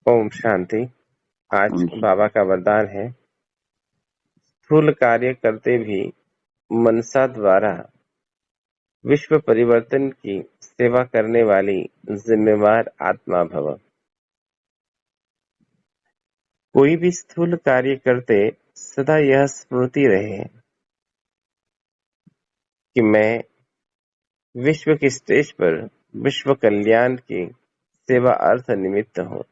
ओम शांति। आज बाबा का वरदान है, स्थूल कार्य करते भी मनसा द्वारा विश्व परिवर्तन की सेवा करने वाली जिम्मेवार आत्मा भव। कोई भी स्थूल कार्य करते सदा यह स्मृति रहे कि मैं विश्व की स्टेज पर विश्व कल्याण की सेवा अर्थ निमित्त हूँ।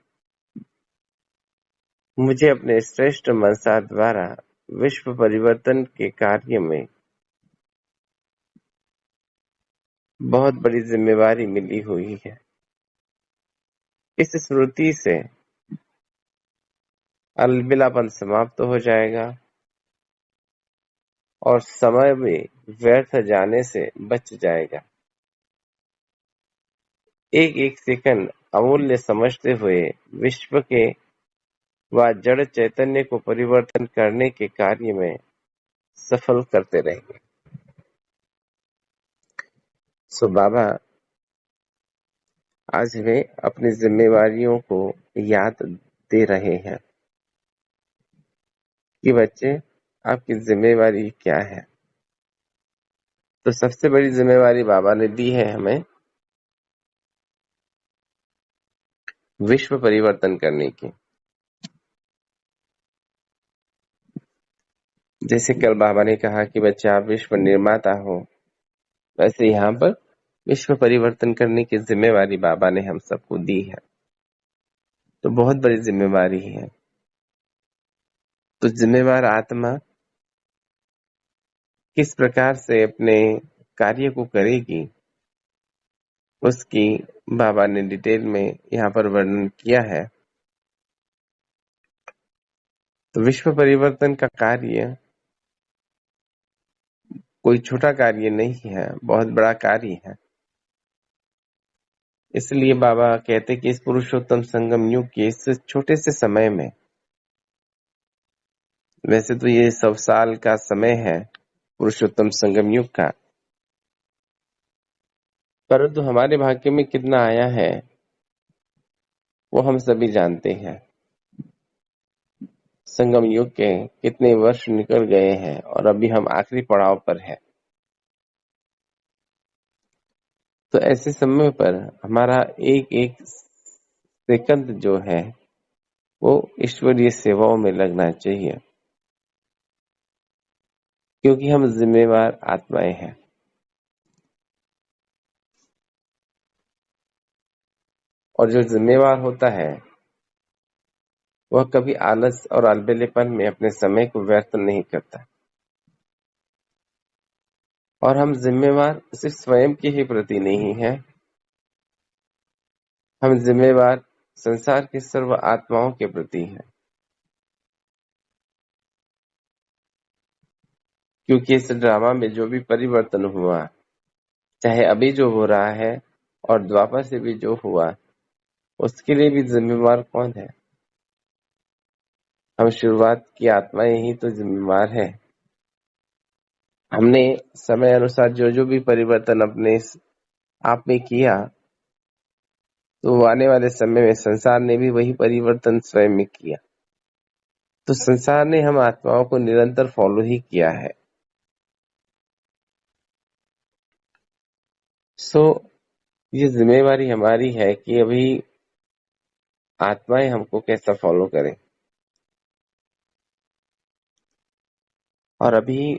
मुझे अपने श्रेष्ठ मनसा द्वारा विश्व परिवर्तन के कार्य में बहुत बड़ी जिम्मेवारी मिली हुई है। इस स्मृति से अलबिलापन समाप्त हो जाएगा और समय में व्यर्थ जाने से बच जाएगा। एक एक सेकंड अमूल्य समझते हुए विश्व के व जड़ चैतन्य को परिवर्तन करने के कार्य में सफल करते रहेंगे। सो बाबा आज हमें अपनी जिम्मेवारियों को याद दे रहे हैं कि बच्चे, आपकी जिम्मेवारी क्या है। तो सबसे बड़ी जिम्मेवारी बाबा ने दी है हमें विश्व परिवर्तन करने की। जैसे कल बाबा ने कहा कि बच्चे आप विश्व निर्माता हो, वैसे यहाँ पर विश्व परिवर्तन करने की जिम्मेवारी बाबा ने हम सबको दी है। तो बहुत बड़ी जिम्मेवारी है। तो जिम्मेवार आत्मा किस प्रकार से अपने कार्य को करेगी, उसकी बाबा ने डिटेल में यहाँ पर वर्णन किया है। तो विश्व परिवर्तन का कार्य कोई छोटा कार्य नहीं है, बहुत बड़ा कार्य है। इसलिए बाबा कहते कि इस पुरुषोत्तम संगम युग के इस छोटे से समय में, वैसे तो ये 100 साल का समय है पुरुषोत्तम संगम युग का, परंतु हमारे भाग्य में कितना आया है वो हम सभी जानते हैं। संगम युग के कितने वर्ष निकल गए हैं और अभी हम आखिरी पड़ाव पर हैं। तो ऐसे समय पर हमारा एक एक सेकंड जो है वो ईश्वरीय सेवाओं में लगना चाहिए, क्योंकि हम जिम्मेवार आत्माएं हैं। और जो जिम्मेवार होता है वह कभी आलस और अलबेलेपन में अपने समय को व्यर्थ नहीं करता। और हम जिम्मेवार सिर्फ स्वयं के ही प्रति नहीं है, हम जिम्मेवार संसार की सर्व आत्माओं के प्रति हैं। क्योंकि इस ड्रामा में जो भी परिवर्तन हुआ, चाहे अभी जो हो रहा है और द्वापर से भी जो हुआ, उसके लिए भी जिम्मेवार कौन है? हम शुरुआत की आत्माएं ही तो जिम्मेवार है। हमने समय अनुसार जो जो भी परिवर्तन अपने आप में किया, तो आने वाले समय में संसार ने भी वही परिवर्तन स्वयं में किया। तो संसार ने हम आत्माओं को निरंतर फॉलो ही किया है। सो ये जिम्मेवारी हमारी है कि अभी आत्माएं हमको कैसा फॉलो करें। और अभी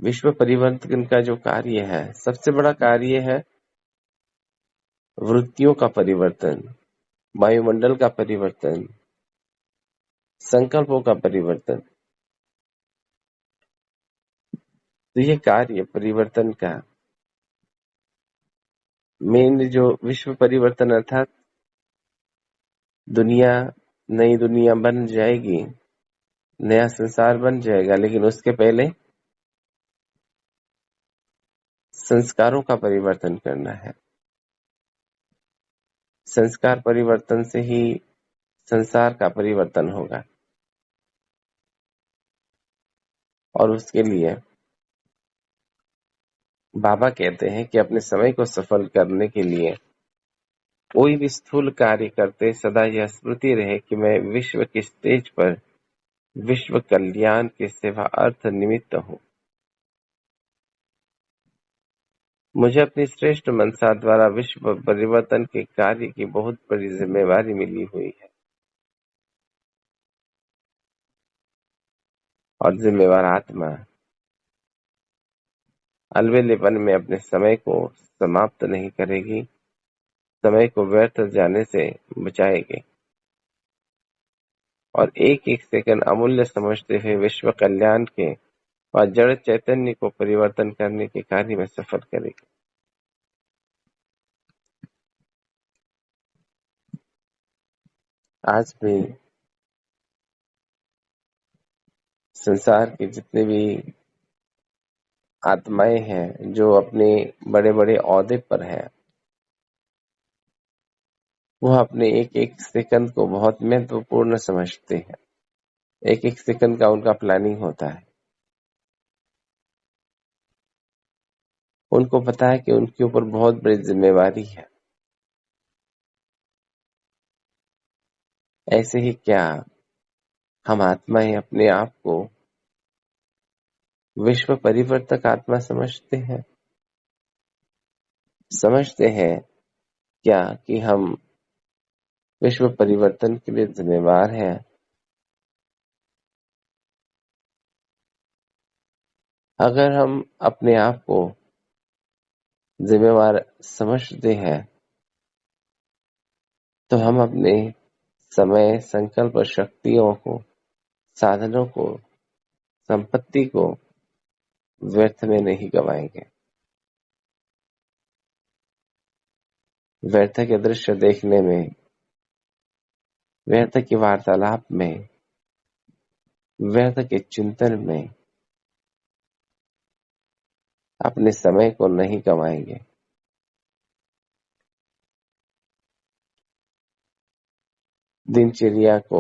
विश्व परिवर्तन का जो कार्य है, सबसे बड़ा कार्य है वृत्तियों का परिवर्तन, वायुमंडल का परिवर्तन, संकल्पों का परिवर्तन। तो ये कार्य परिवर्तन का मेन जो विश्व परिवर्तन अर्थात दुनिया, नई दुनिया बन जाएगी, नया संसार बन जाएगा, लेकिन उसके पहले संस्कारों का परिवर्तन करना है। संस्कार परिवर्तन से ही संसार का परिवर्तन होगा। और उसके लिए बाबा कहते हैं कि अपने समय को सफल करने के लिए कोई भी स्थूल कार्य करते सदा यह स्मृति रहे कि मैं विश्व के स्टेज पर विश्व कल्याण के सेवा अर्थ निमित्त हूँ। मुझे अपनी श्रेष्ठ मनसा द्वारा विश्व परिवर्तन के कार्य की बहुत बड़ी जिम्मेवारी मिली हुई है और जिम्मेवार आत्मा अलबेलेपन में अपने समय को समाप्त नहीं करेगी, समय को व्यर्थ जाने से बचाएगी और एक एक सेकंड अमूल्य समझते हुए विश्व कल्याण के और जड़ चैतन्य को परिवर्तन करने के कार्य में सफल करेगी। आज भी संसार के जितने भी आत्माएं हैं जो अपने बड़े बड़े ओहदे पर हैं, वह अपने एक एक सेकंड को बहुत महत्वपूर्ण समझते हैं। एक एक सेकंड का उनका प्लानिंग होता है। उनको पता है कि उनके ऊपर बहुत बड़ी जिम्मेवारी है। ऐसे ही क्या हम आत्माएं अपने आप को विश्व परिवर्तक आत्मा समझते हैं? समझते हैं क्या कि हम विश्व परिवर्तन के लिए जिम्मेवार हैं? अगर हम अपने आप को जिम्मेवार समझते हैं तो हम अपने समय, संकल्प, शक्तियों को, साधनों को, संपत्ति को व्यर्थ में नहीं गवाएंगे। व्यर्थ के दृश्य देखने में, व्यर्थ की वार्तालाप में, व्यर्थ के चिंतन में अपने समय को नहीं गवाएंगे। दिनचर्या को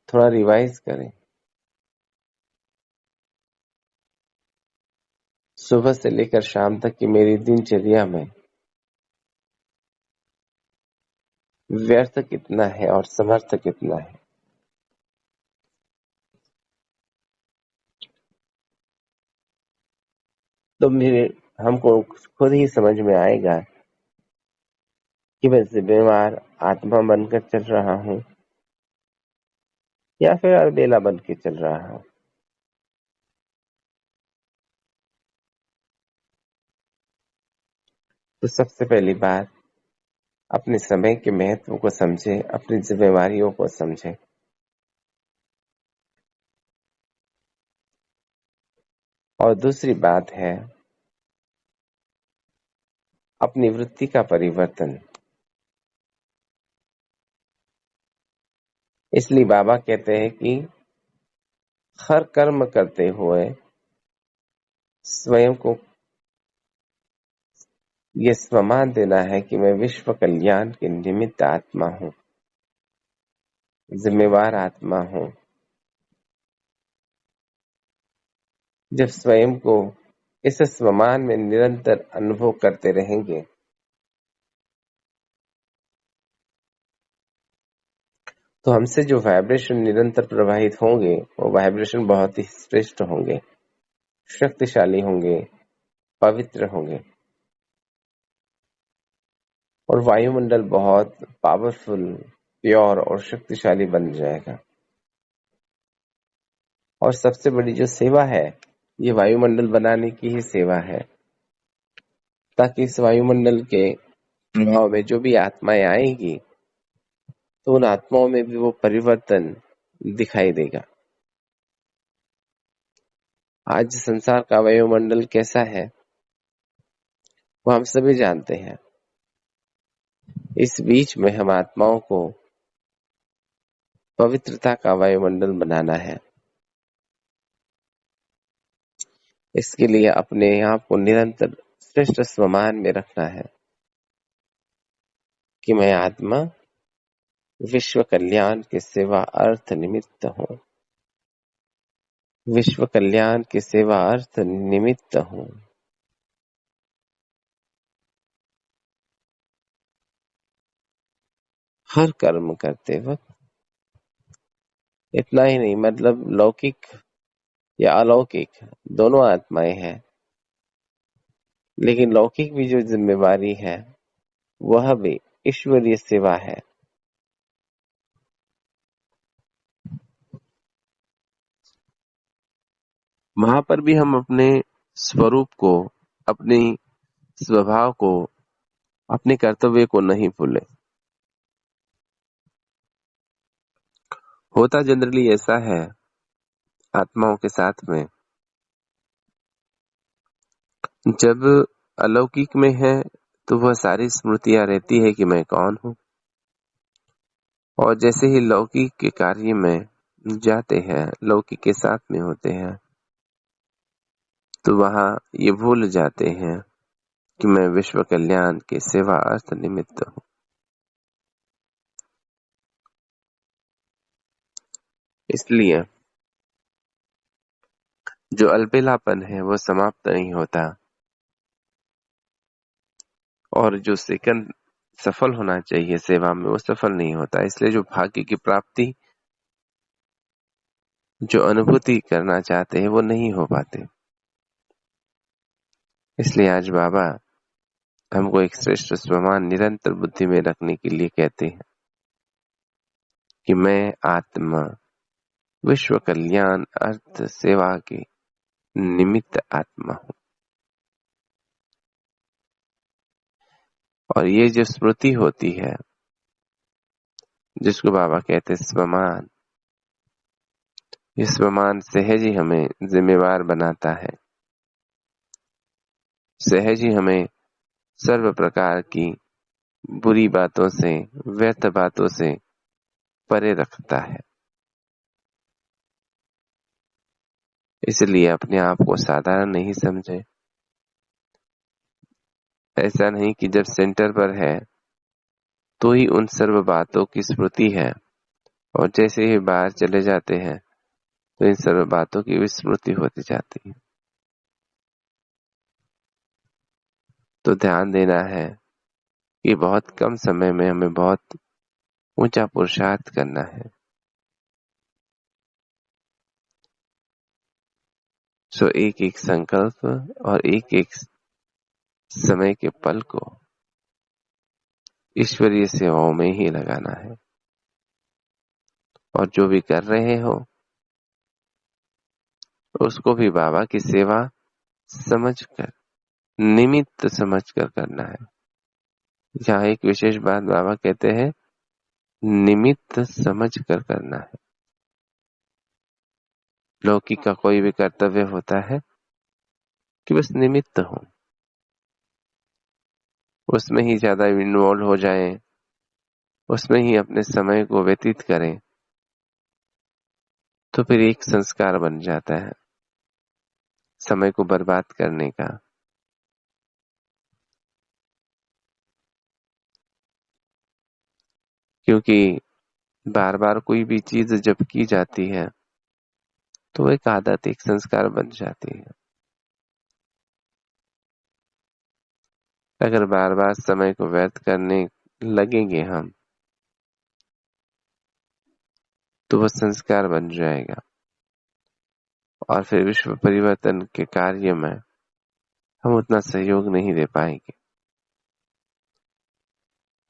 थोड़ा रिवाइज करें। सुबह से लेकर शाम तक की मेरी दिनचर्या में व्यर्थ कितना है और समर्थ कितना है। तो मेरे हमको खुद ही समझ में आएगा कि मैं जिम्मेवार आत्मा बनकर चल रहा हूँ या फिर अलबेला बन के चल रहा हूँ। तो सबसे पहली बात, अपने समय के महत्व को समझे, अपनी जिम्मेवारियों को समझे। और दूसरी बात है अपनी वृत्ति का परिवर्तन। इसलिए बाबा कहते हैं कि हर कर्म करते हुए स्वयं को ये सम्मान देना है कि मैं विश्व कल्याण के निमित्त आत्मा हूँ, जिम्मेवार आत्मा हूँ। जब स्वयं को इस सम्मान में निरंतर अनुभव करते रहेंगे तो हमसे जो वाइब्रेशन निरंतर प्रवाहित होंगे वो वाइब्रेशन बहुत ही श्रेष्ठ होंगे, शक्तिशाली होंगे, पवित्र होंगे और वायुमंडल बहुत पावरफुल, प्योर और शक्तिशाली बन जाएगा। और सबसे बड़ी जो सेवा है ये वायुमंडल बनाने की ही सेवा है, ताकि इस वायुमंडल के प्रभाव में जो भी आत्माएं आएंगी तो उन आत्माओं में भी वो परिवर्तन दिखाई देगा। आज संसार का वायुमंडल कैसा है वो हम सभी जानते हैं। इस बीच में हम आत्माओं को पवित्रता का वायुमंडल बनाना है। इसके लिए अपने आप को निरंतर श्रेष्ठ सम्मान में रखना है कि मैं आत्मा विश्व कल्याण के सेवा अर्थ निमित्त हूँ, विश्व कल्याण के सेवा अर्थ निमित्त हूँ। हर कर्म करते वक्त। इतना ही नहीं, मतलब लौकिक या अलौकिक दोनों आत्माएं हैं, लेकिन लौकिक भी जो जिम्मेवारी है वह भी ईश्वरीय सेवा है। वहां पर भी हम अपने स्वरूप को, अपने स्वभाव को, अपने कर्तव्य को नहीं भूले। होता जनरली ऐसा है आत्माओं के साथ में, जब अलौकिक में है तो वह सारी स्मृतियां रहती है कि मैं कौन हूं, और जैसे ही लौकिक के कार्य में जाते हैं, लौकिक के साथ में होते हैं, तो वहां ये भूल जाते हैं कि मैं विश्व कल्याण के सेवा अर्थ निमित्त हूं। इसलिए जो अलबेलापन है वो समाप्त नहीं होता, और जो सेकंड सफल होना चाहिए सेवा में वो सफल नहीं होता। इसलिए जो भाग्य की प्राप्ति, जो अनुभूति करना चाहते हैं वो नहीं हो पाते। इसलिए आज बाबा हमको एक श्रेष्ठ स्वमान निरंतर बुद्धि में रखने के लिए कहते हैं कि मैं आत्मा विश्व कल्याण अर्थ सेवा के निमित्त आत्मा हूं। और ये जो स्मृति होती है, जिसको बाबा कहते हैं स्वमान, ये स्वमान सहज ही हमें जिम्मेवार बनाता है, सहज ही हमें सर्व प्रकार की बुरी बातों से, व्यर्थ बातों से परे रखता है। इसलिए अपने आप को साधारण नहीं समझे। ऐसा नहीं कि जब सेंटर पर है तो ही उन सर्व बातों की स्मृति है, और जैसे ही बाहर चले जाते हैं तो इन सर्व बातों की विस्मृति होती जाती है। तो ध्यान देना है कि बहुत कम समय में हमें बहुत ऊंचा पुरुषार्थ करना है। सो एक एक संकल्प और एक एक समय के पल को ईश्वरीय सेवाओं में ही लगाना है, और जो भी कर रहे हो उसको भी बाबा की सेवा समझकर, निमित्त समझकर करना है। यहाँ एक विशेष बात बाबा कहते हैं, निमित्त समझकर करना है। लौकिक का कोई भी कर्तव्य होता है कि बस निमित्त हो, उसमें ही ज्यादा इन्वॉल्व हो जाए, उसमें ही अपने समय को व्यतीत करें, तो फिर एक संस्कार बन जाता है समय को बर्बाद करने का। क्योंकि बार बार कोई भी चीज जब की जाती है तो एक आदत, एक संस्कार बन जाती है। अगर बार बार समय को व्यर्थ करने लगेंगे हम तो वह संस्कार बन जाएगा, और फिर विश्व परिवर्तन के कार्य में हम उतना सहयोग नहीं दे पाएंगे।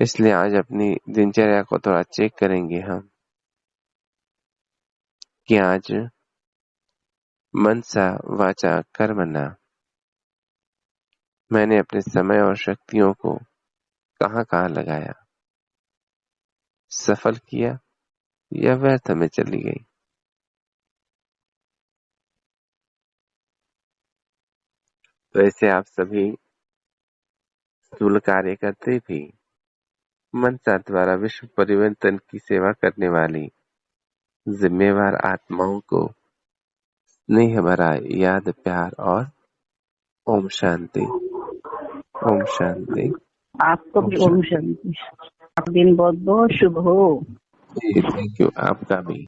इसलिए आज अपनी दिनचर्या को थोड़ा चेक करेंगे हम कि आज मनसा वाचा कर्मणा मैंने अपने समय और शक्तियों को कहाँ कहाँ लगाया, सफल किया या व्यर्थ में चली गई। तो ऐसे आप सभी स्थूल कार्य करते भी मनसा द्वारा विश्व परिवर्तन की सेवा करने वाली जिम्मेवार आत्माओं को स्नेह भरा याद, प्यार और ओम शांति। ओम शांति। आपको भी ओम शांति। दिन बहुत बहुत शुभ हो। जी थैंक यू, आपका भी।